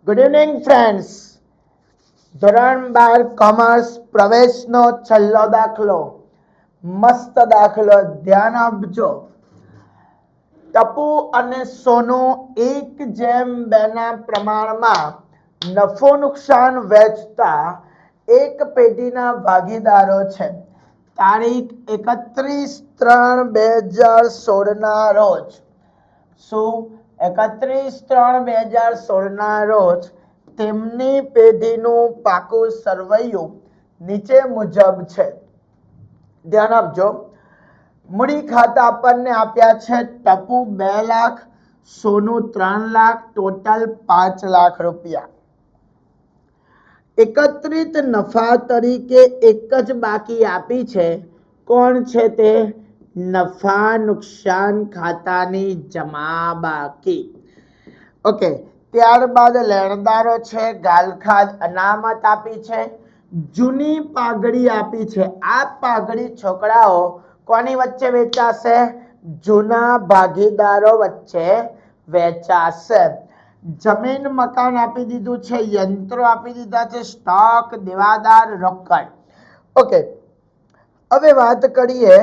Good evening friends. ધોરણ 12 commerce પ્રવેશનો છેલ્લો દાખલો. મસ્ત દાખલો, ધ્યાન આપજો. ટપુ અને સોનું 1:2 ના પ્રમાણમાં નફો નુકસાન વહેંચતા એક પેઢીના ભાગીદારો છે. તારીખ 31/3/2016 ના રોજ. શું 31/3/2016 ના રોજ તેમની પેઢીનું પાકું સરવૈયું નીચે મુજબ છે. ધ્યાન આપજો. મૂડી ખાતા આપણને આપ્યા છે. ટપુ 2 લાખ, સોનું 3 લાખ, ટોટલ 5 લાખ રૂપિયા. એકત્રિત નફા તરીકે એક જ બાકી આપી છે. કોણ છે તે? નફા નુકસાન ખાતાની જમા બાકી. ઓકે, ત્યારબાદ લેણદારો છે. ગાલખાદ અનામત આપી છે. જૂની પાઘડી આપી છે. આ પાઘડી છોકરાઓ કોની વચ્ચે વેચાશે? જૂના ભાગીદારો વચ્ચે વેચાશે. જમીન મકાન આપી દીધું છે. યંત્રો આપી દીધા છે. સ્ટોક, દેવાદાર, રોકડ. ઓકે, હવે વાત કરીએ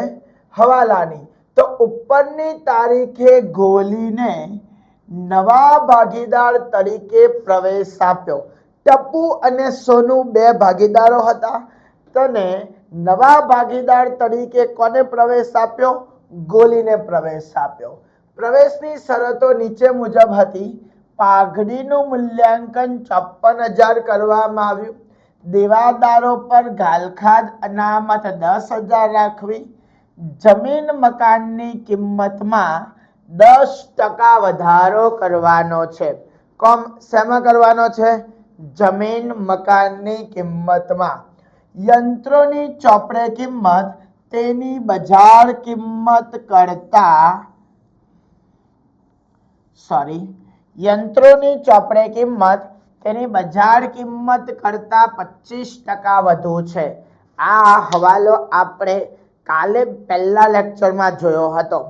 હવાલાની. તો ઉપરની તારીખે ગોલીને નવા ભાગીદાર તરીકે પ્રવેશ આપ્યો. ટપુ અને સોનું 2 ભાગીદારો હતા. તને નવા ભાગીદાર તરીકે કોને પ્રવેશ આપ્યો? ગોલીને પ્રવેશ આપ્યો. પ્રવેશની શરતો નીચે મુજબ હતી. પાઘડીનું મૂલ્યાંકન 54,000 કરવામાં આવ્યું. દેવાદારો પર ગાલખાદ અનામત 10,000 રાખવી. જમીન મકાનની કિંમતમાં 10% વધારો કરવાનો છે. શેમાં કરવાનો છે? જમીન મકાનની કિંમતમાં. યંત્રોની ચોપડે કિંમત તેની બજાર કિંમત કરતા યંત્રોની ચોપડે કિંમત તેની બજાર કિંમત કરતા 25% વધુ છે. આ હવાલો આપણે કાલે પહેલા લેક્ચરમાં જોયો હતો.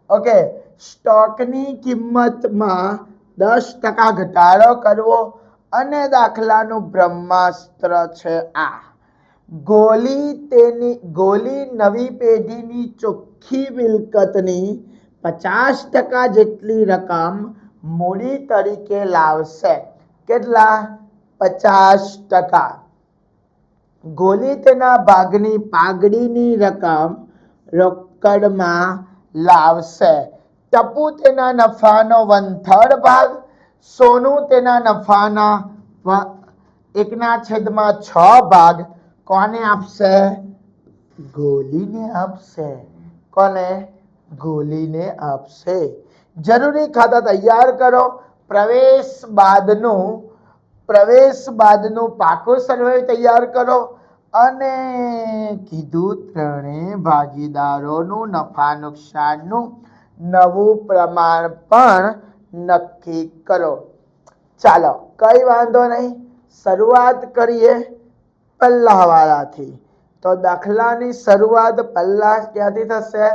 ઓકે, સ્ટોકની કિંમતમાં 10% ઘટાડો કરવો અને દાખલાનું બ્રહ્માસ્ત્ર છે આ. ગોલી નવી પેઢીની ચોખ્ખી મિલકતની 50% જેટલી રકમ મૂડી તરીકે લાવશે. કેટલા? 50%. ગોલી તેના ભાગની પાઘડીની રકમ રોકડમાં લાવશે. ટપુ તેના નફાનો 1/3 ભાગ, સોનું તેના નફાના 1/6 ભાગ કોને આપશે? ગોલીને આપશે. કોને? ગોલીને આપશે. જરૂરી ખાતા તૈયાર કરો. પ્રવેશ બાદનું પાકું સરવૈયું તૈયાર કરો અને કીધું ત્રણેય ભાગીદારોનું નફા નુકસાનનું નવું પ્રમાણ પણ નક્કી કરો. ચાલો, કઈ વાંધો નહીં. શરૂઆત કરીએ પહેલા હવાલાથી. તો દાખલાની શરૂઆત પહેલા ક્યાંથી થશે?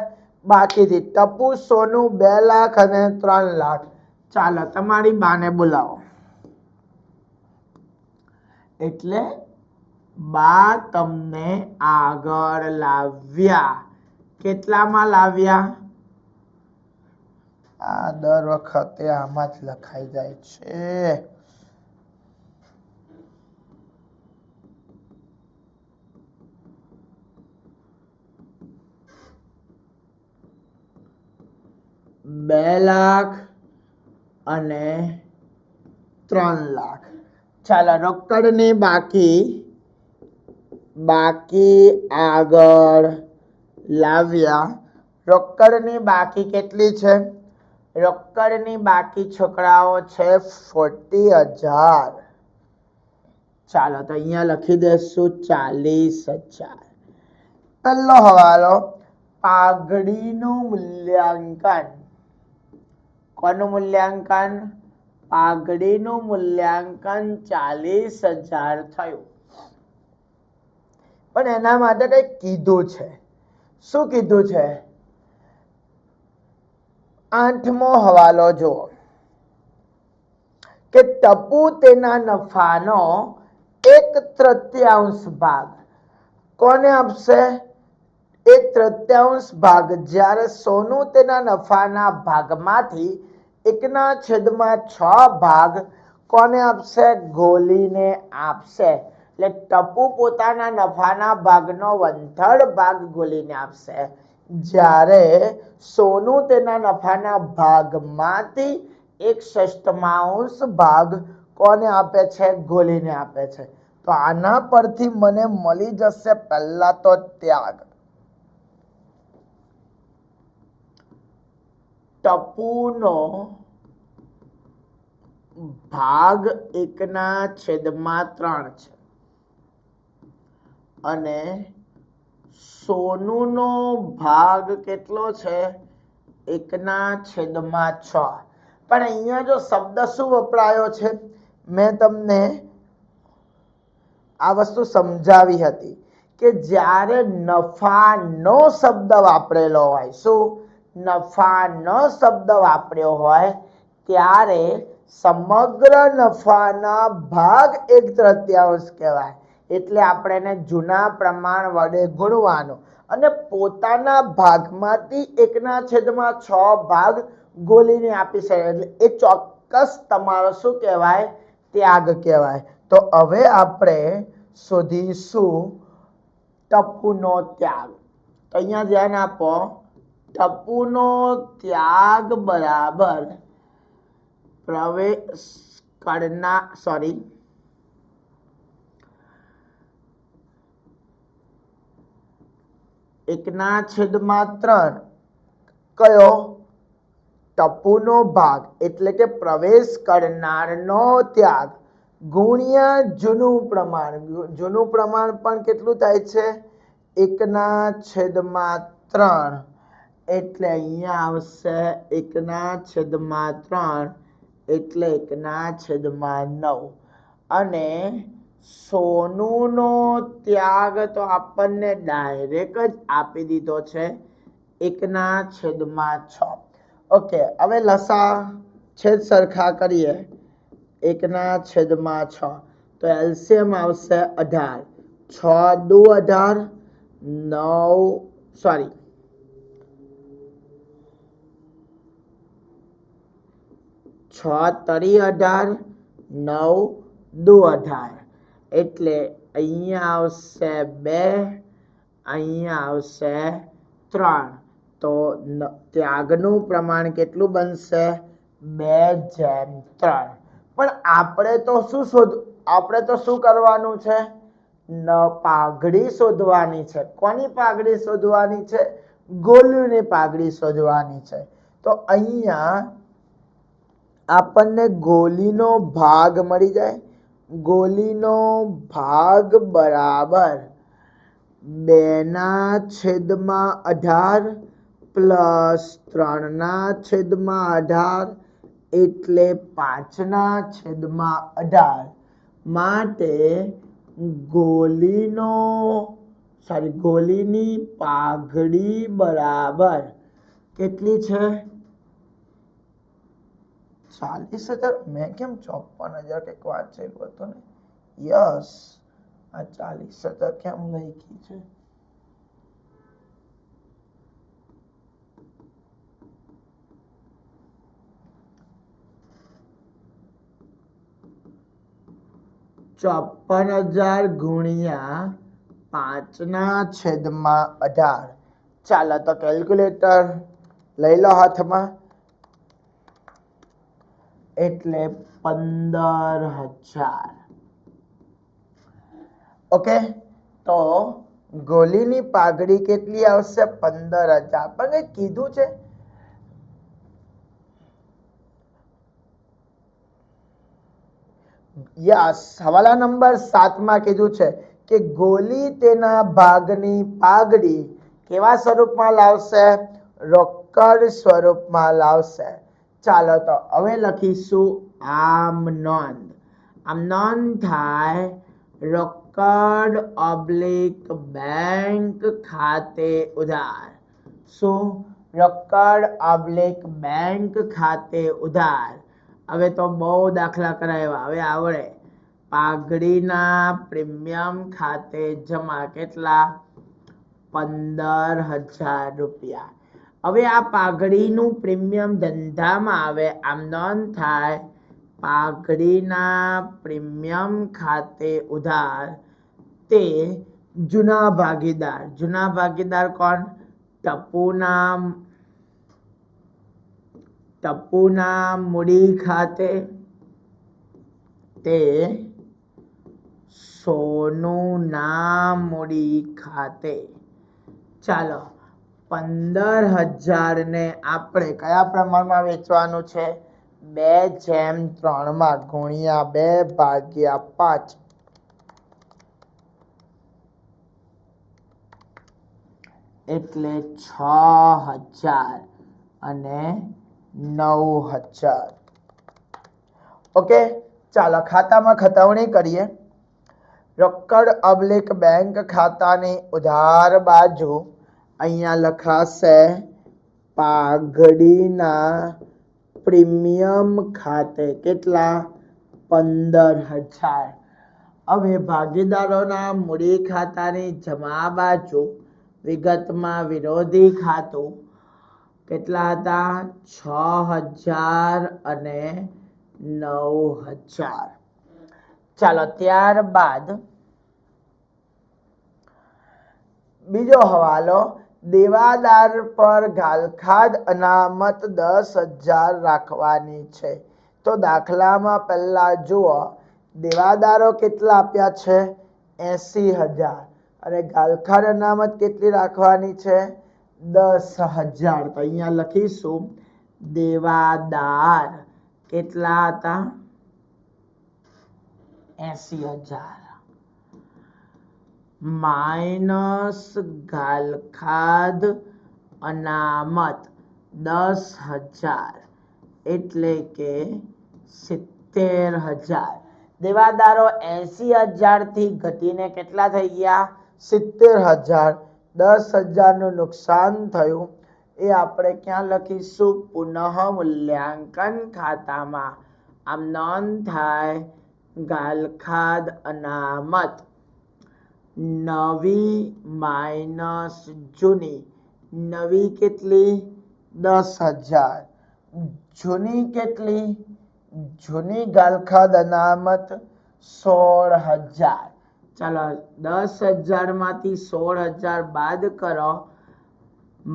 બાકીથી. ટપુ સોનું 2 લાખ અને 3 લાખ. ચાલો, તમારી બાને બોલાવો. એટલે બા તમને આગળ લાવ્યા. કેટલામાં લાવ્યા? આ દર વખતે આમાં જ લખાઈ જાય છે. બે લાખ અને 3 લાખ. ચાલો, રોકડની બાકી આગળ લાવ્યા. રોકડની બાકી કેટલી છે? રોકડની બાકી છોકરાઓ છે 40,000. ચાલો, તો અહીંયા લખી દેશું 40,000. પહેલો હવાલો, પાઘડીનું મૂલ્યાંકન. કોનું મૂલ્યાંકન? પાઘડીનું મૂલ્યાંકન 40,000 થયું. પણ એના માટે કંઈક કીધું છે. શું કીધું છે? 8મો હવાલો જુઓ. કે ટપુ તેના નફાનો 1/3 ભાગ કોને આપશે? 1/3 ભાગ. જ્યારે સોનું તેના નફાના ભાગમાંથી 1/6 ભાગ કોને આપશે? ગોલીને આપશે. એટલે ટપુ પોતાના નફાના ભાગનો 1/3 ભાગ ગોલીને આપશે, જ્યારે સોનું તેના નફાના ભાગમાંથી 1/6 ભાગ કોને આપે છે? ગોલીને આપે છે. તો આના પરથી મને મળી જશે પહેલા તો ત્યાગ. ટપુનો ભાગ 1/3 છે અને સોનુનો ભાગ કેટલો છે? 1/6. પણ અહીંયા જો શબ્દ શું વપરાયો છે? મેં તમને આ વસ્તુ સમજાવી હતી કે જ્યારે નફાનો શબ્દ વાપરેલો હોય, શું? નફાનો શબ્દ વાપર્યો હોય ત્યારે સમગ્ર નફાના ભાગ 1/3 કહેવાય. એટલે આપણે એને જૂના પ્રમાણ વડે ગુણવાનું અને પોતાના ભાગમાંથી 1/6 ભાગ ગોલીને આપી શકે. એટલે એ ચોક્કસ તમારો શું કહેવાય? ત્યાગ કહેવાય. તો હવે આપણે શોધીશું ટપુનો ત્યાગ. તો અહીંયા ધ્યાન આપો, ટપુનો ત્યાગ બરાબર પ્રવેશ કરનાર 1/3 કયો? ટપુનો ભાગ એટલે કે પ્રવેશ કરનારનો ત્યાગ ગુણ્યા જૂનું પ્રમાણ. જૂનું પ્રમાણ પણ કેટલું થાય છે? 1/3. એટલે અહીંયા આવશે 1/3 એટલે 1/9. અને સોનુનો ત્યાગ તો આપણને ડાયરેક્ટ જ આપી દીધો છે 1/6. ઓકે, હવે લસા છેદ સરખા કરીએ. 1/6 તો એલસીએમ આવશે 18. 6 દુ 18, 6 તરી 18, 9 દુ 18. એટલે અહીંયા આવશે 2, અહીંયા આવશે 3. તો ત્યાગનું પ્રમાણ કેટલું બનશે? 2/3. પણ આપણે તો શું કરવાનું છે? પાઘડી શોધવાની છે. કોની પાઘડી શોધવાની છે? ગોલીની પાઘડી શોધવાની છે. તો અહીંયા આપણને ગોલીનો ભાગ મળી જાય. ગોલીનો ભાગ બરાબર 2/18 પ્લસ 3/18 એટલે 5/18. માટે ગોલીની પાઘડી બરાબર કેટલી છે? 40,000. મેં કેમ 54,000 કંઈક વાંચેલું હતું ને? યસ, આ 40,000 કેમ લખી છે? ₹54,000 ગુણ્યા 5/18. ચાલો તો કેલ્ક્યુલેટર લઈ લો હાથમાં. એટલે 15,000. ઓકે, તો ગોલીની પાઘડી કેટલી આવશે? 15,000. પણ કઈ કીધું છે? યસ, હવાલા નંબર 7 માં કીધું છે કે ગોલી તેના ભાગની પાઘડી કેવા સ્વરૂપમાં લાવશે? રોકડ સ્વરૂપમાં લાવશે. ચાલો તો હવે લખીશું આમ નોંધ. આમ નોંધ થાય રોકડ ઓબ્લિક બેંક ખાતે ઉધાર. શું? રોકડ ઓબ્લિક બેંક ખાતે ઉધાર. હવે તો બહુ દાખલા કરાવ્યા, હવે આવડે. પાઘડીના પ્રીમિયમ ખાતે જમા કેટલા? 15,000 રૂપિયા. હવે આ પાઘડીનું પ્રીમિયમ ધંધામાં આવે, આમ નોંધ થાય પાઘડીના પ્રીમિયમ ખાતે ઉધાર તે જૂના ભાગીદાર. જૂના ભાગીદાર કોણ? ટપુના મૂડી ખાતે તે સોનુના મૂડી ખાતે. ચાલો 15,000 ને આપણે કયા પ્રમાણમાં વેચવાનું છે? 2:3 માં ગુણ્યા 2/5 એટલે 6,000 અને 9,000. ઓકે, ચાલો ખાતામાં ખતવણી કરીએ. રોકડ અબલિક બેંક ખાતાની ઉધાર બાજુ અહીંયા લખાશે પાઘડીના પ્રીમિયમ ખાતે કેટલા? 15,000. હવે ભાગીદારોના મૂડી ખાતાની જમા બાજુ વિગતમાં વિરોધી ખાતું કેટલા હતા? 6,000 અને 9,000. ચાલો ત્યારબાદ બીજો હવાલો. દેવાદાર પર ગાલખાદ અનામત 10,000 રાખવાની છે. તો દાખલામાં પહેલા જુઓ, દેવાદારો કેટલા આપ્યા છે? 80,000 અને ગાલખાદ અનામત કેટલી રાખવાની છે? 10,000. તો અહીંયા લખીશું દેવાદાર કેટલા હતા? 80,000 માઇનસ ગાલખાદ અનામત 10,000 એટલે કે 70,000. દેવાદારો 80,000 થી ઘટીને કેટલા થઈ ગયા? 70,000. 10,000 નું નુકસાન થયું એ આપણે ક્યાં લખીશું? પુનઃ મૂલ્યાંકન ખાતામાં. આમ નોંધ થાય ગાલખાદ અનામત નવી માઇનસ જૂની. નવી કેટલી? 10,000. જૂની કેટલી? જૂની ગાલખાદ અનામત 16,000. ચાલો 10,000 માંથી 16,000 બાદ કરો,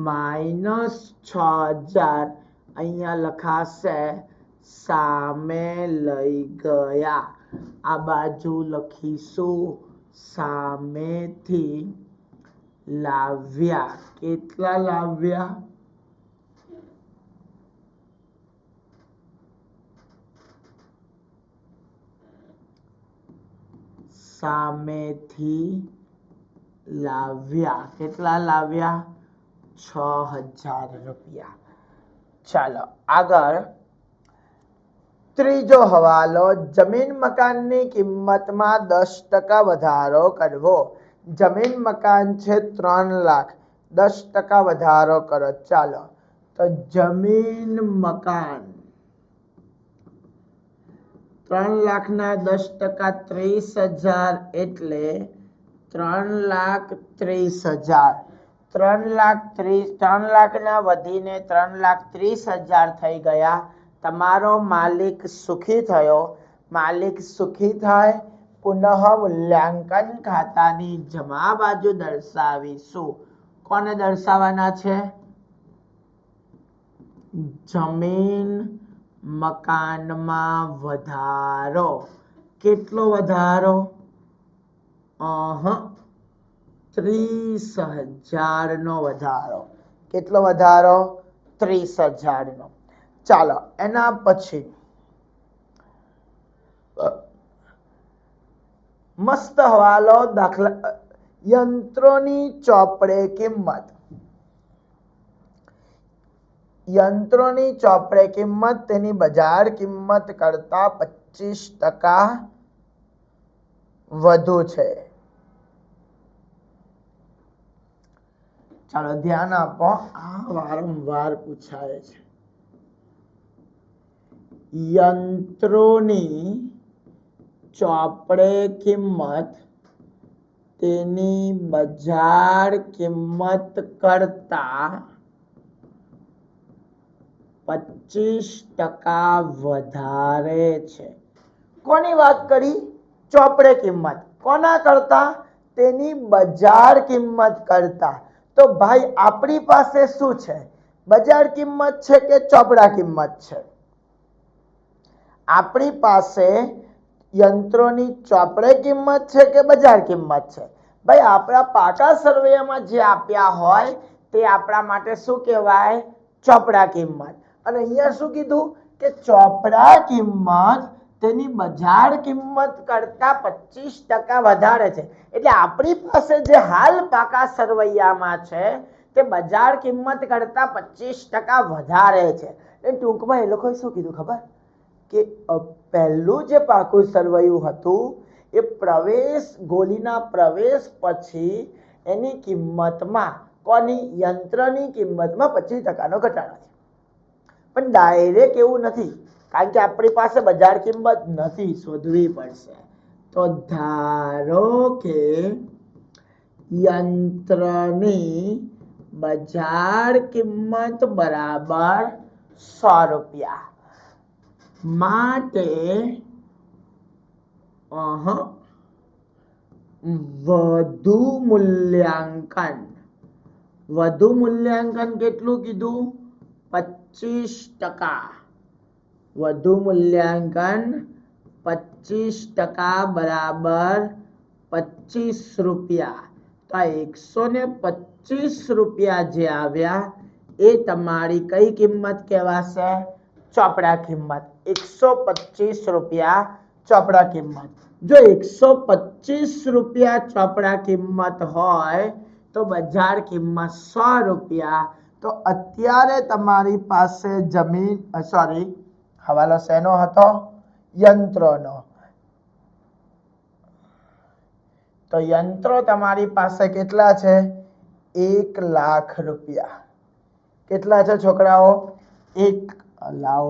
માઇનસ 6,000 અહીંયા લખાશે સામે લઈ ગયા. આ બાજુ લખીશું સામેથી લાવ્યા. કેટલા લાવ્યા? સામેથી લાવ્યા. કેટલા લાવ્યા? 6,000 રૂપિયા. ચાલો આગળ ત્રીજો હવાલો. જમીન મકાનની કિંમતમાં 10% વધારો કરવો. જમીન મકાન છે 3 લાખ, 10% વધારો કરો. ચાલો તો જમીન મકાન 3 લાખના 10% 30,000 એટલે 3,30,000. 3 લાખના વધીને 3,30,000 થઈ ગયા. તમારો માલિક સુખી થયો. માલિક સુખી થાય પુનઃ મૂલ્યાંકન ખાતાની જમા બાજુ દર્શાવીશું. કોને દર્શાવવાના છે? જમીન મકાનમાં વધારો. કેટલો વધારો? 30,000 નો વધારો. કેટલો વધારો? 30,000 નો. ચાલો એના પછી મસ્ત હવાલો. દાખલા યંત્રોની ચોપડે કિંમત. યંત્રોની ચોપડે કિંમત તેની બજાર કિંમત કરતા 25% વધુ છે. ચાલો ધ્યાન આપો, આ વારંવાર પૂછાય છે. યંત્રોની ચોપડે કિંમત તેની બજાર કિંમત કરતા 25% વધારે છે. કોની વાત કરી? ચોપડે કિંમત. કોના કરતા? તેની બજાર કિંમત કરતા. તો ભાઈ આપણી પાસે શું છે? બજાર કિંમત છે કે ચોપડા કિંમત છે? આપણી પાસે યંત્રોની ચોપડે કિંમત છે કે બજાર કિંમત છે? ભાઈ આપણા પાકા સર્વેમાં જે આપ્યા હોય તે આપણા માટે શું કહેવાય? ચોપડા કિંમત. અને અહીંયા શું કીધું કે ચોપડા કિંમત તેની બજાર કિંમત કરતા 25% વધારે છે. એટલે આપણી પાસે જે હાલ પાકા સરવૈયામાં છે તે બજાર કિંમત કરતા 25% વધારે છે. એ ટૂંકમાં એ લોકોએ શું કીધું ખબર? કે પહેલું જે પાકું સરવૈયું હતું એ પ્રવેશ ગોલીના પ્રવેશ પછી એની કિંમતમાં કોની? યંત્રની કિંમતમાં 25%નો ઘટાડો છે. પણ ડાયરેક્ટ એવું નથી, કારણ કે આપણી પાસે બજાર કિંમત નથી, શોધવી પડશે. તો ધારો કે યંત્રની બજાર કિંમત બરાબર 100 રૂપિયા માટે વધુ મૂલ્યાંકન કેટલું કીધું? 25%. વધુ મૂલ્યાંકન 25% બરાબર 25 રૂપિયા. તો 125 રૂપિયા જે આવ્યા એ તમારી કઈ કિંમત કહેવાશે? ચોપડા કિંમત. 125 રૂપિયા ચોપડા કિંમત. જો 125 રૂપિયા ચોપડા કિંમત હોય તો બજાર કિંમત 100 રૂપિયા. તો અત્યારે તમારી પાસે જમીન હવાલો શેનો હતો? યંત્રોનો. તો યંત્રો તમારી પાસે કેટલા છે? 1 લાખ રૂપિયા. કેટલા છે છોકરાઓ?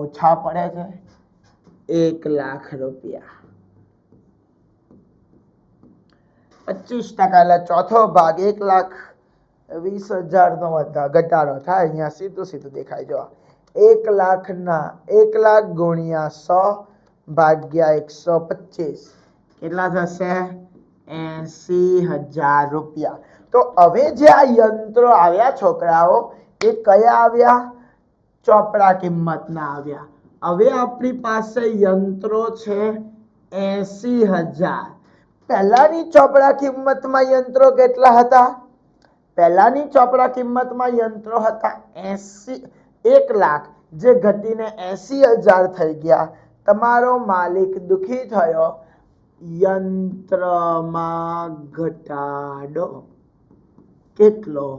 ઓછા પડે છે. 1 લાખ રૂપિયા. 25% એટલે ચોથો ભાગ 1,20,000 નો ઘટાડો થાય. અહીંયા સીધું દેખાય. જો 1 લાખ ગુણ્યા 100 ભાગ્યા 125 કેટલા થશે? 80,000 રૂપિયા. તો હવે જે આ યંત્રો આવ્યા છોકરાઓ એ કયા આવ્યા? ચોપડા કિંમતના આવ્યા. હવે આપણી પાસે યંત્રો છે 80,000. પહેલાની ચોપડા કિંમતમાં યંત્રો કેટલા હતા? પહેલાની ચોપડા કિંમતમાં યંત્રો હતા 1 લાખ, જે ઘટીને 80,000 થઈ ગયા. તમારો માલિક દુખી થયો. યંત્રમાં ઘટાડો કેટલો?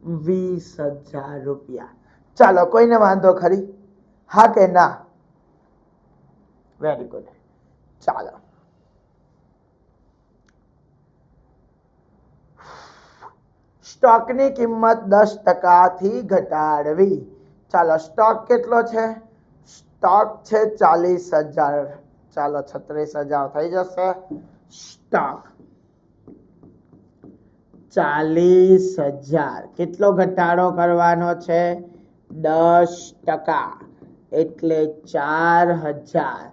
20,000 રૂપિયા. ચાલો, કોઈને વાંધો ખરી? હા કે ના? Very good. ચાલો, સ્ટોકની કિંમત 10% થી ઘટાડવી. ચાલો, સ્ટોક કેટલો છે? સ્ટોક છે 40,000. ચાલો, 36,000 થઈ જશે. સ્ટોક 40,000. કેટલો ઘટાડો કરવાનો છે? 10%. એટલે 4,000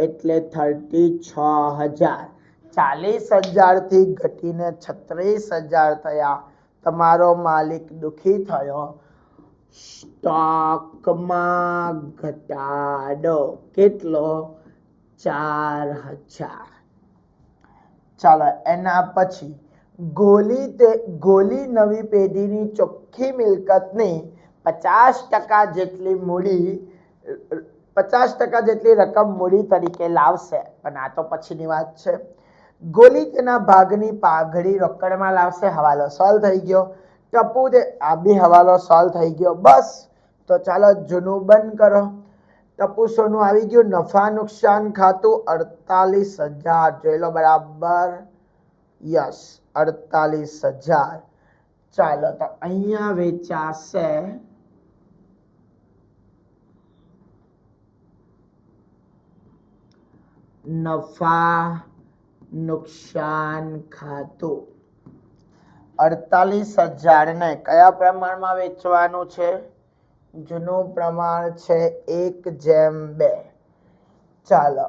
એટલે 36,000. 40,000 થી ઘટીને 36,000 થયા. તમારો માલિક દુખી થયો. સ્ટોકમાં ઘટાડો કેટલો? 4,000. ચાલો, એના પછી ગોલી નવી પેઢીની ચોખ્ખી મિલકતની 50% જેટલી મૂડી 50% જેટલી રકમ મૂડી તરીકે લાવશે. પણ આ તો પછીની વાત છે. ગોલી તેના ભાગની પાઘડી રોકડમાં લાવશે. હવાલો સોલ્વ થઈ ગયો. ટપુ આ બી હવાલો સોલ્વ થઈ ગયો. બસ, તો ચાલો જૂનું બંધ કરો. ટપુ સોનું આવી ગયું. નફા નુકસાન ખાતું 48,000. જોઈ લો બરાબર. યસ, 48,000. ચાલો, તો અહીંયા વેચાશે નફા નુકસાન ખાતું 48,000 ને કયા પ્રમાણમાં વેચવાનું છે? જૂનું પ્રમાણ છે 1:2. ચાલો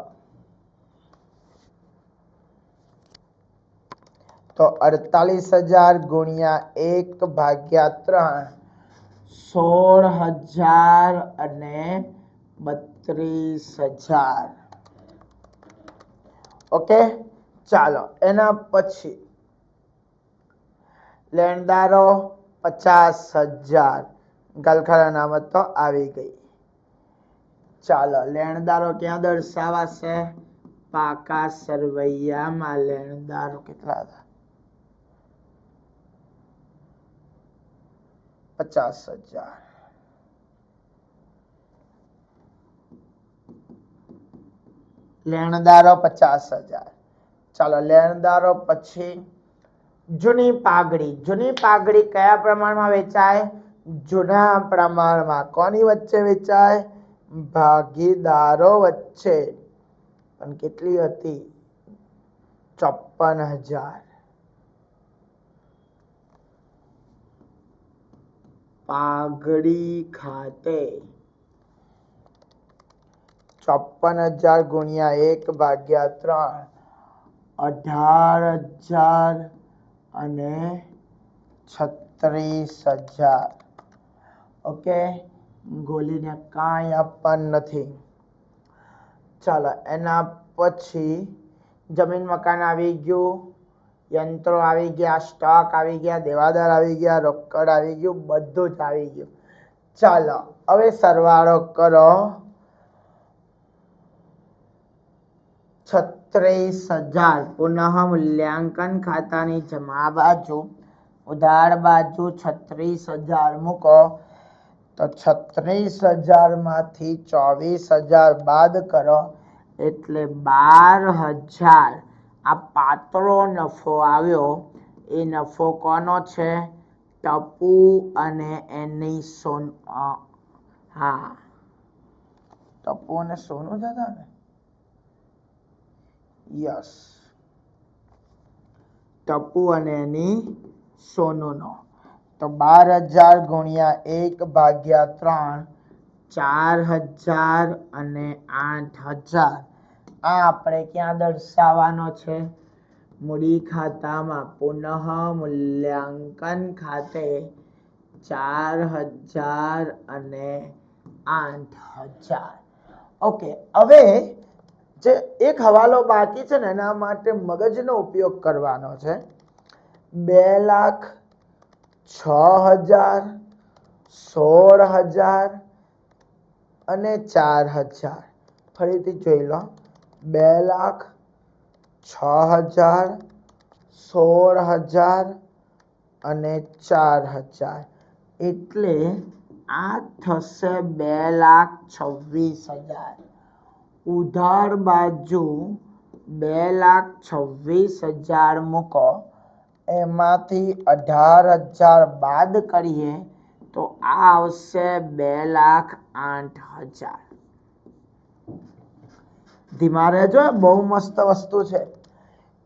તો 48,000 ગુણ્યા 1/3 16,000 અને 32,000. ઓકે, ચાલો એના પછી લેણદારો 50,000. ગલખાના અનામત તો આવી ગઈ. ચાલો લેણદારો ક્યાં દર્શાવાશે? પાકા સરવૈયામાં લેણદારો કેટલા હતા? 50,000. લેણદારો 50,000. ચાલો લેણદારો પછી જૂની પાઘડી. જૂની પાઘડી કયા પ્રમાણમાં વેચાય? જૂના પ્રમાણમાં. કોની વચ્ચે વેચાય? ભાગીદારો વચ્ચે. પણ કેટલી હતી? 54,000. પાઘડી ખાતે 54,000 ગુણ્યા 1/3 18,000 અને 36,000. ઓકે, ગોલીને કાંઈ આપવાનું નથી. ચાલો એના પછી જમીન મકાન આવી ગયું, યંત્રો આવી ગયા, સ્ટોક આવી ગયા, દેવાદાર આવી ગયા, રોકડ આવી ગયું, બધું જ આવી ગયું. ચાલો હવે સરવાળો કરો. 36,000 પુનઃ મૂલ્યાંકન ખાતાની જમા બાજુ, ઉધાર બાજુ 36,000 મૂકો તો 36,000 માંથી 24,000 બાદ કરો એટલે 12,000. આ પાતળો નફો આવ્યો. એ નફો કોનો છે? ટપુ અને એની સોનું. હા, ટપુ અને સોનું જ હતા ને? યસ, ટપુ અને એની સોનુનો. તો 12,000 ગુણ્યા 1/3 4,000 અને 8,000. આ આપણે ક્યાં દર્શાવવાનો છે? મૂડી ખાતામાં. પુનઃ મૂલ્યાંકન ખાતે 4,000 અને 8,000. ઓકે, હવે જે એક હવાલો બાકી છે ને એના માટે મગજનો ઉપયોગ કરવાનો છે. 2,06,000 16,000 અને 4,000. ફરીથી જોઈ લો. 2,06,000 16,000 અને 4,000 એટલે આ થશે 2,26,000. ઉધાર બાજુ 2,26,000 મૂકો, એમાંથી 18,000 બાદ કરીએ તો આ આવશે 2,08,000. ધીમા રહેજો, બહુ મસ્ત વસ્તુ છે.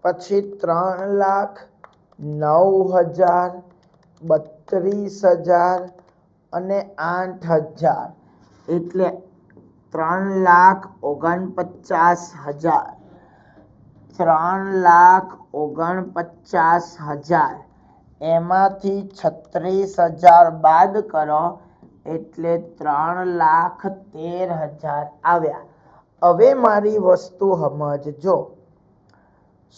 પછી 3,09,000 32,000 અને 8,000 એટલે 3,49,000. 3,49,000 એમાંથી 36,000 બાદ કરો એટલે 3,13,000 આવ્યા. હવે મારી વસ્તુ સમજજો.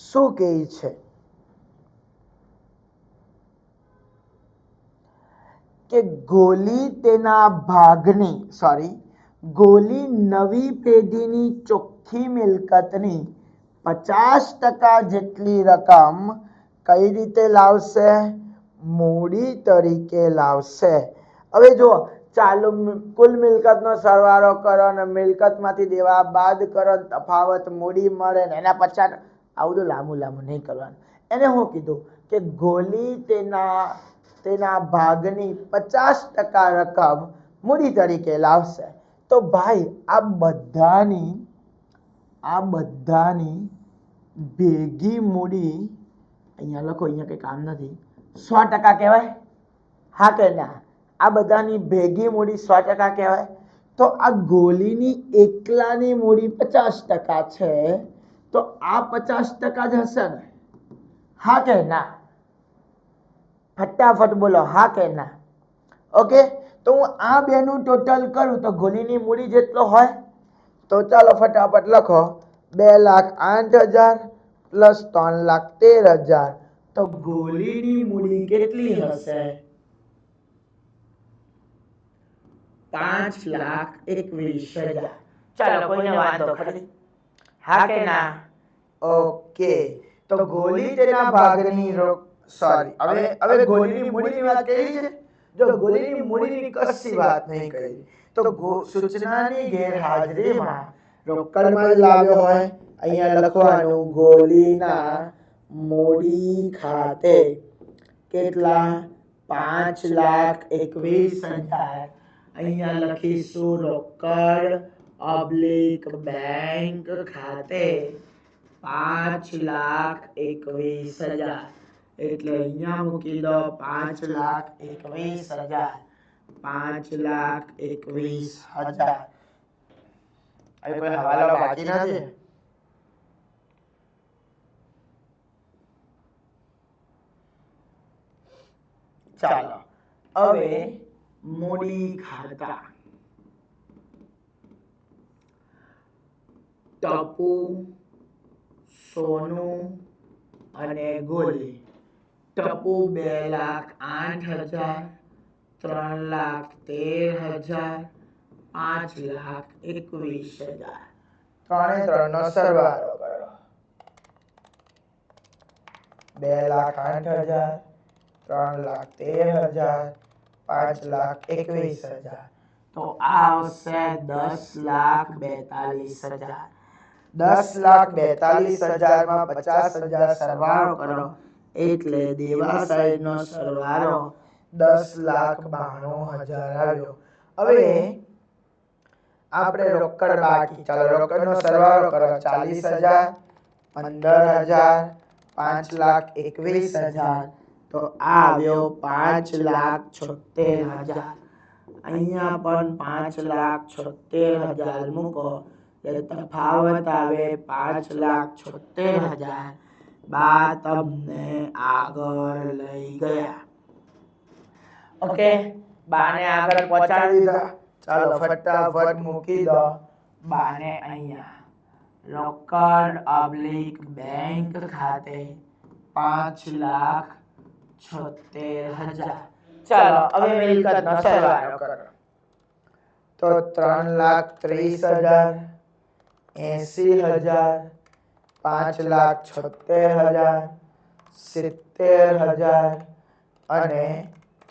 શું કહે છે કે ગોલી તેના ભાગની ગોલી નવી પેઢીની ચોખ્ખી મિલકતની 50% જેટલી રકમ કઈ રીતે લાવશે? મૂડી તરીકે લાવશે. હવે જો ચાલુ કુલ મિલકતનો સરવાળો કરો અને મિલકતમાંથી દેવા બાદ કરો, તફાવત મૂડી મળે ને એના 50. આવું તો લાંબુ નહીં કરવાનું. એને હું કીધું કે ગોલી તેના ભાગની 50% રકમ મૂડી તરીકે લાવશે. તો ભાઈ આ આ બધાની ભેગી મૂડી અહીંયા લખો, અહીંયા કંઈ કામ નથી, 100% કહેવાય? હા કે ના? આ બધાની ભેગી મૂડી 100% કહેવાય? તો આ ગોલીની એકલાની મૂડી 50% છે, તો આ 50% જ હશે ને? હા કે ના? ફટાફટ બોલો, હા કે ના? ઓકે, તો હું આ બેનું ટોટલ કરું તો ગોલીની મૂડી જેટલો હોય, તો ચાલો ફટાફટ લખો, 2,08,000 પ્લસ 3,13,000, તો ગોલીની મૂડી કેટલી હશે? 5,21,000. ચાલો, કોઈને વાંધો ખરી? હા કે ના? ઓકે, તો ગોલી તેના ભાગની સોરી, હવે ગોલીની મૂડીની વાત કરી છે. જો ગોલીની મૂડીની કશી વાત નહીં કરી, તો સૂચનાની ગેરહાજરીમાં રોકડમાં જ લાવ્યો હોય, અહીંયા લખવાનું ગોલીના મૂડી ખાતે કેટલા? 5,21,000. અહીંયા લખીશું રોકડ ઓબ્લિક બેંક ખાતે 5,21,000. એટલે અહીંયા મૂકી દો 5,21,000. 5,21,000. હવે કોઈ હવાલો બાકી નથી? ચાલો, હવે મૂડી ખાતા ટપુ, સોનું અને ગોલી. ટપુ 2,08,000, 3,13,000, 5,21,000. 3 નો સરવાળો કરો. 2,08,000, 3,13,000, 5,21,000. તો આ આવશે 10,42,000. 10,42,000 માં 50,000 સરવાળો કરો એટલે દેવાસાઈનો સરવાળો 10,92,000 આવ્યો. હવે આપણે રોકડ બાકી, ચાલો રોકડનો સરવાળો કરો. 40,000, 15,000, 5,21,000. તો આ આવ્યો 5,76,000. અહીંયા પણ 5,76,000 મૂકો એટલે તફાવત આવે 5,76,000. બા તમને આગળ લઈ ગયા. ઓકે, બાને આગળ પહોંચાડી દીધા. ચાલો ફટાફટ મૂકી દો બાને અહીંયા રોકડ ઓબ્લિક બેંક ખાતે 5,76,000. ચાલો હવે મિલકતનો સરવાળો કરો. તો 3,30,000, 80,000, 5,76,000, 70,000 અને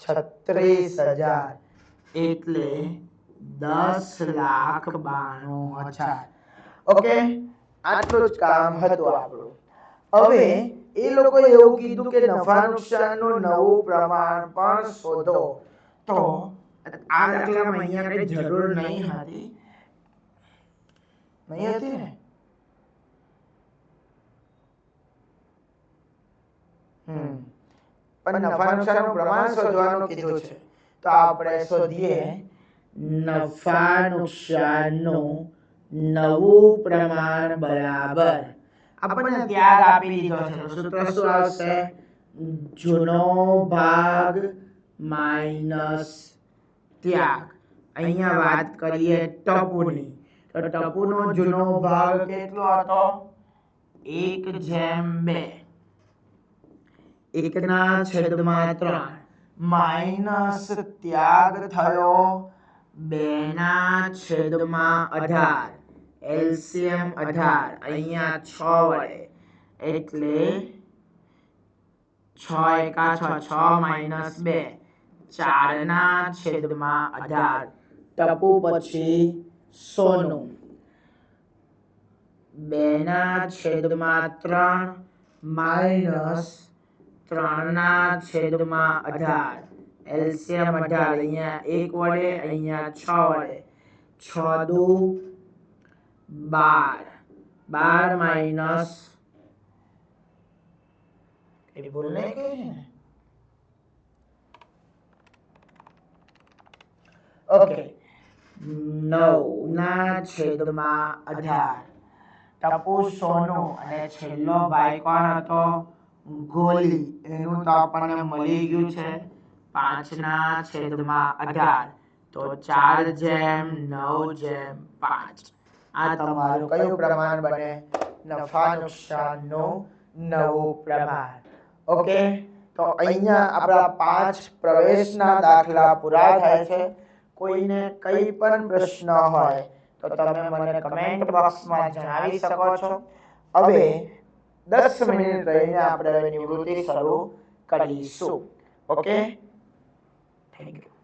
36,000 એટલે 10,92,000. ઓકે, આટલું જ કામ હતું આપણું. હવે એ લોકોએ એવું કીધું કે નફા નુકસાનનું નવું પ્રમાણ પણ શોધો. તો આ દાખલામાં અહીંયા કઈ જરૂર નહીં હતી ને? પણ નફા નુકસાનનું પ્રમાણ શોધવાનું કીધું છે. તો આપણે શોધીએ નફા નુકસાનનું નવું પ્રમાણ બરાબર. આપણને ત્યાગ આપી દીધો છે, તો સૂત્ર શું આવશે? જૂનો ભાગ માઈનસ ત્યાગ. અહીંયા વાત કરીએ ટપુની, તો ટપુનો જૂનો ભાગ કેટલો હતો? 1/2. 1/3 માઈનસ ત્યાગ થયો 2/18. એલસીએમ 18, અહીંયા 6 વડે એટલે 6 એકા 6, 6 માઈનસ 2, 4/18. ટપુ પછી સોનું 2/3 માઈનસ 3/18. એલસીએમ 18, અહીંયા 1 વડે, અહીંયા 6 વડે. 6 દુ 12, 12 માઇનસ એ ભૂલ નહીં કરી ને. ઓકે 9 ના છેદમાં 18. ટપુ સોનું અને છેલ્લો ભાઈ કોણ હતો? ગોલી. એનું તો આપણને મળી ગયું છે 5 ના છેદમાં 18. તો 4/9/5. આ તમારું કયું પ્રમાણ બને? નફા નુકસાનનું નવું પ્રમાણ. ઓકે, તો અહીંયા આપણા 5 પ્રવેશના દાખલા પૂરા થાય છે. કોઈને કઈ પણ પ્રશ્ન હોય તો તમે મને કમેન્ટ બોક્સમાં જણાવી શકો છો. હવે 10 મિનિટ રહીને આપણે નિવૃત્તિ શરૂ કરીશું. Okay, thank you.